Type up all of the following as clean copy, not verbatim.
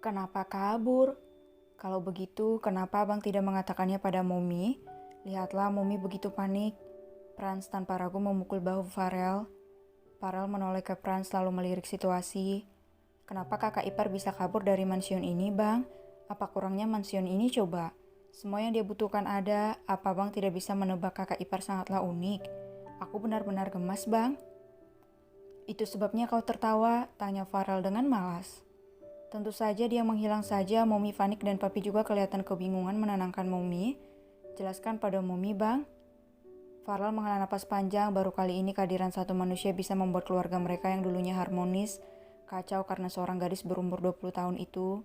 Kenapa kabur? Kalau begitu, kenapa abang tidak mengatakannya pada Momi? Lihatlah, Momi begitu panik. Franz tanpa ragu memukul bahu Farel. Farel menoleh ke Franz lalu melirik situasi. Kenapa kakak ipar bisa kabur dari mansion ini, bang? Apa kurangnya mansion ini coba? Semua yang dia butuhkan ada, apa bang tidak bisa menebak kakak ipar sangatlah unik? Aku benar-benar gemas, bang. Itu sebabnya kau tertawa, tanya Farel dengan malas. Tentu saja dia menghilang saja, Momi panik dan papi juga kelihatan kebingungan menenangkan Momi. Jelaskan pada Momi, bang. Farel menghela napas panjang, baru kali ini kehadiran satu manusia bisa membuat keluarga mereka yang dulunya harmonis, kacau karena seorang gadis berumur 20 tahun itu.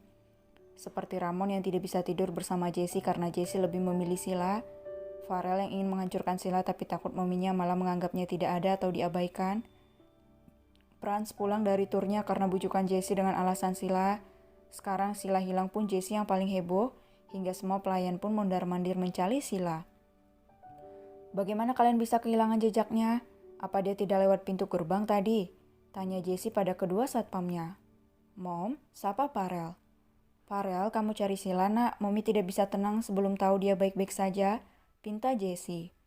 Seperti Ramon yang tidak bisa tidur bersama Jessie karena Jessie lebih memilih Sila. Farel yang ingin menghancurkan Sila tapi takut Mominya malah menganggapnya tidak ada atau diabaikan. Franz pulang dari turnya karena bujukan Jessie dengan alasan Sila. Sekarang Sila hilang pun Jessie yang paling heboh, hingga semua pelayan pun mondar-mandir mencari Sila. Bagaimana kalian bisa kehilangan jejaknya? Apa dia tidak lewat pintu gerbang tadi? Tanya Jessie pada kedua satpamnya. Mom, sapa Farel. Farel, kamu cari Sila nak, Mommy tidak bisa tenang sebelum tahu dia baik-baik saja, pinta Jessie.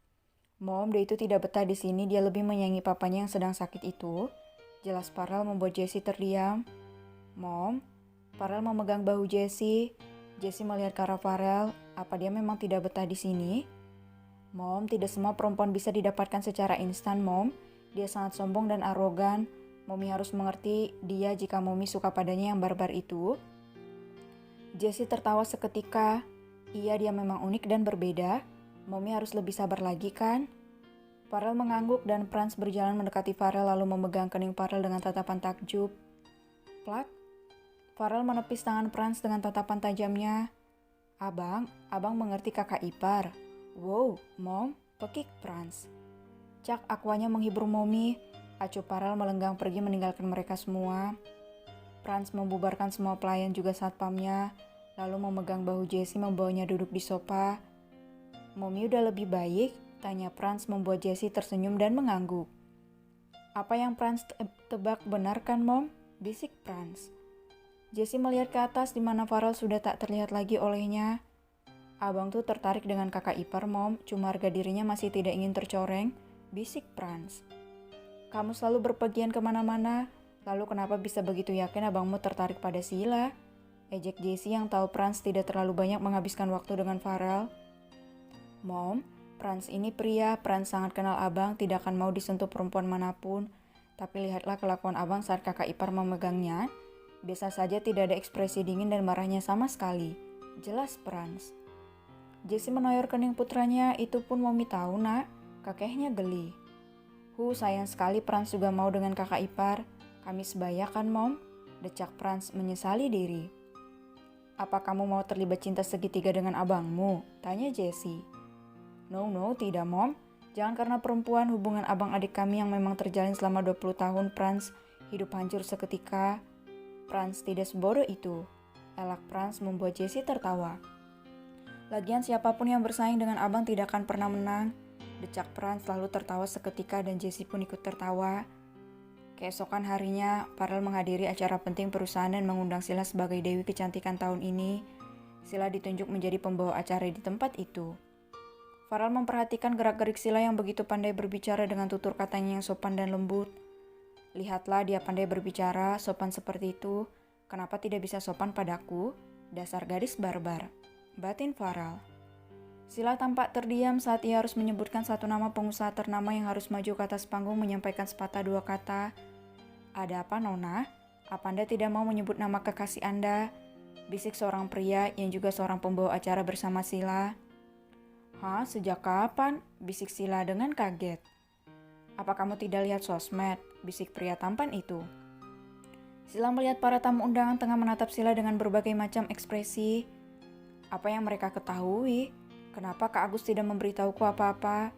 Mom, dia itu tidak betah di sini, dia lebih menyayangi papanya yang sedang sakit itu. Jelas Farel membuat Jessie terdiam. Mom, Farel memegang bahu Jessie. Jessie melihat ke arah Farel. Apa dia memang tidak betah di sini? Mom, tidak semua perempuan bisa didapatkan secara instan, Mom. Dia sangat sombong dan arogan. Mommy harus mengerti dia jika Mommy suka padanya yang barbar itu. Jessie tertawa seketika. Iya, dia memang unik dan berbeda. Mommy harus lebih sabar lagi kan? Farel mengangguk dan Franz berjalan mendekati Farel lalu memegang kening Farel dengan tatapan takjub. Plak? Farel menepis tangan Franz dengan tatapan tajamnya. Abang mengerti kakak ipar. Wow, Mom, pekik Franz. Cak akuanya menghibur Momi. Acuh Farel melenggang pergi meninggalkan mereka semua. Franz membubarkan semua pelayan juga satpamnya, lalu memegang bahu Jessie membawanya duduk di sofa. Momi udah lebih baik? Tanya Franz membuat Jessie tersenyum dan mengangguk. Apa yang Franz tebak benar kan, Mom? Bisik Franz. Jessie melihat ke atas di mana Farel sudah tak terlihat lagi olehnya. Abang tuh tertarik dengan kakak ipar, Mom, cuma harga dirinya masih tidak ingin tercoreng. Bisik Franz. Kamu selalu berpergian kemana-mana, lalu kenapa bisa begitu yakin abangmu tertarik pada Sila? Ejek Jessie yang tahu Franz tidak terlalu banyak menghabiskan waktu dengan Farel. Mom, Franz ini pria, Franz sangat kenal abang, tidak akan mau disentuh perempuan manapun. Tapi lihatlah kelakuan abang saat kakak ipar memegangnya. Biasa saja tidak ada ekspresi dingin dan marahnya sama sekali. Jelas Franz. Jessie menoyor kening putranya, itu pun Momi tahu nak. Kakeknya geli. Sayang sekali Franz juga mau dengan kakak ipar. Kami sebaya kan, Mom? Decak Franz menyesali diri. Apa kamu mau terlibat cinta segitiga dengan abangmu? Tanya Jessie. No, tidak, Mom. Jangan karena perempuan, hubungan abang adik kami yang memang terjalin selama 20 tahun, Franz, hidup hancur seketika. Franz tidak sebodoh itu. Elak Franz membuat Jessie tertawa. Lagian siapapun yang bersaing dengan abang tidak akan pernah menang. Decak Franz lalu tertawa seketika dan Jessie pun ikut tertawa. Keesokan harinya, Farel menghadiri acara penting perusahaan dan mengundang Sila sebagai Dewi Kecantikan tahun ini. Sila ditunjuk menjadi pembawa acara di tempat itu. Farel memperhatikan gerak-gerik Sila yang begitu pandai berbicara dengan tutur katanya yang sopan dan lembut. Lihatlah dia pandai berbicara, sopan seperti itu. Kenapa tidak bisa sopan padaku? Dasar gadis barbar. Batin Farel. Sila tampak terdiam saat ia harus menyebutkan satu nama pengusaha ternama yang harus maju ke atas panggung menyampaikan sepatah dua kata. Ada apa, Nona? Apa Anda tidak mau menyebut nama kekasih Anda? Bisik seorang pria yang juga seorang pembawa acara bersama Sila. Sejak kapan? Bisik Sila dengan kaget. Apa kamu tidak lihat sosmed? Bisik pria tampan itu. Sila melihat para tamu undangan tengah menatap Sila dengan berbagai macam ekspresi. Apa yang mereka ketahui? Kenapa Kak Agus tidak memberitahuku apa-apa?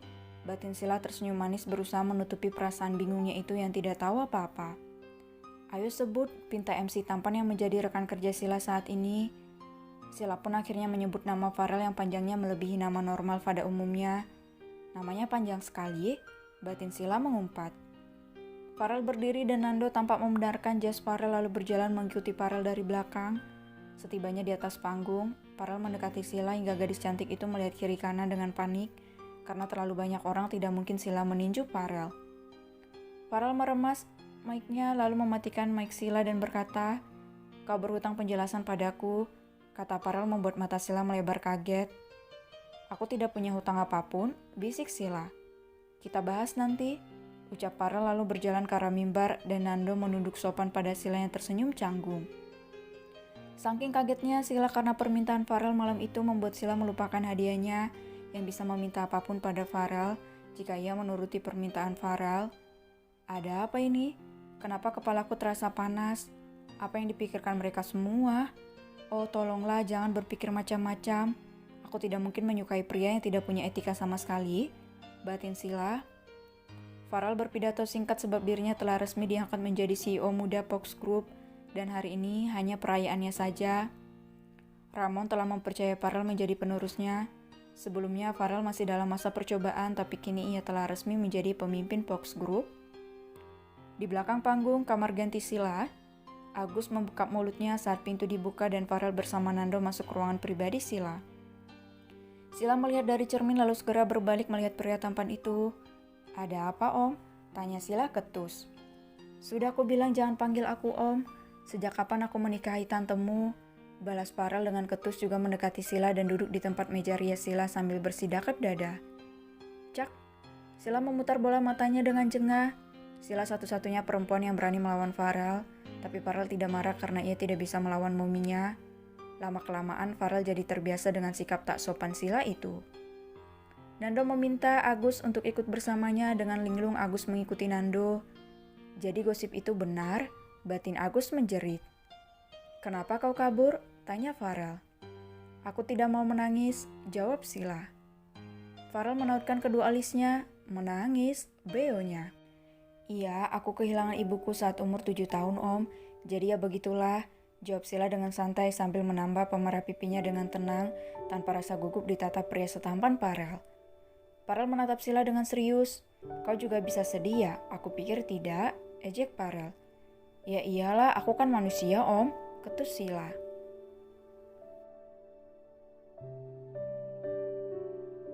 Batin Sila tersenyum manis berusaha menutupi perasaan bingungnya itu yang tidak tahu apa-apa. Ayo sebut, pinta MC tampan yang menjadi rekan kerja Sila saat ini. Sila pun akhirnya menyebut nama Farel yang panjangnya melebihi nama normal pada umumnya. Namanya panjang sekali, batin Sila mengumpat. Farel berdiri dan Nando tampak membenarkan jas Farel lalu berjalan mengikuti Farel dari belakang. Setibanya di atas panggung, Farel mendekati Sila hingga gadis cantik itu melihat kiri kanan dengan panik karena terlalu banyak orang tidak mungkin Sila meninju Farel. Farel meremas mic-nya lalu mematikan mic Sila dan berkata, "Kau berhutang penjelasan padaku," kata Farel membuat mata Sila melebar kaget. "Aku tidak punya hutang apapun," bisik Sila. "Kita bahas nanti," ucap Farel lalu berjalan ke arah mimbar dan Nando menunduk sopan pada Sila yang tersenyum canggung. Saking kagetnya Sila karena permintaan Farel malam itu membuat Sila melupakan hadiahnya yang bisa meminta apapun pada Farel jika ia menuruti permintaan Farel. Ada apa ini? Kenapa kepalaku terasa panas? Apa yang dipikirkan mereka semua? Oh tolonglah jangan berpikir macam-macam. Aku tidak mungkin menyukai pria yang tidak punya etika sama sekali, batin Sila. Farel berpidato singkat sebab dirinya telah resmi diangkat menjadi CEO muda Fox Group dan hari ini hanya perayaannya saja. Ramon telah mempercayai Farel menjadi penerusnya. Sebelumnya Farel masih dalam masa percobaan tapi kini ia telah resmi menjadi pemimpin Fox Group. Di belakang panggung kamar ganti Sila, Agus membuka mulutnya saat pintu dibuka dan Farel bersama Nando masuk ke ruangan pribadi Sila. Sila melihat dari cermin lalu segera berbalik melihat pria tampan itu. "Ada apa om?" tanya Sila ketus. "Sudah aku bilang jangan panggil aku om. Sejak kapan aku menikahi tantemu?" balas Farel dengan ketus juga mendekati Sila dan duduk di tempat meja rias Sila sambil bersidakat dada. "Cak!" Sila memutar bola matanya dengan jengah. Sila satu-satunya perempuan yang berani melawan Farel, tapi Farel tidak marah karena ia tidak bisa melawan mominya. Lama-kelamaan Farel jadi terbiasa dengan sikap tak sopan Sila itu. Nando meminta Agus untuk ikut bersamanya, dengan linglung Agus mengikuti Nando. "Jadi gosip itu benar?" batin Agus menjerit. "Kenapa kau kabur?" tanya Farel. "Aku tidak mau menangis," jawab Sila. Farel menautkan kedua alisnya. "Menangis?" beonya. "Iya, aku kehilangan ibuku saat umur 7 tahun om, jadi ya begitulah," jawab Sila dengan santai sambil menambah pemerah pipinya dengan tenang tanpa rasa gugup ditatap pria setampan Farel. Farel menatap Sila dengan serius. "Kau juga bisa sedih ya? Aku pikir tidak," ejek Farel. "Ya iyalah, aku kan manusia om," ketus Sila.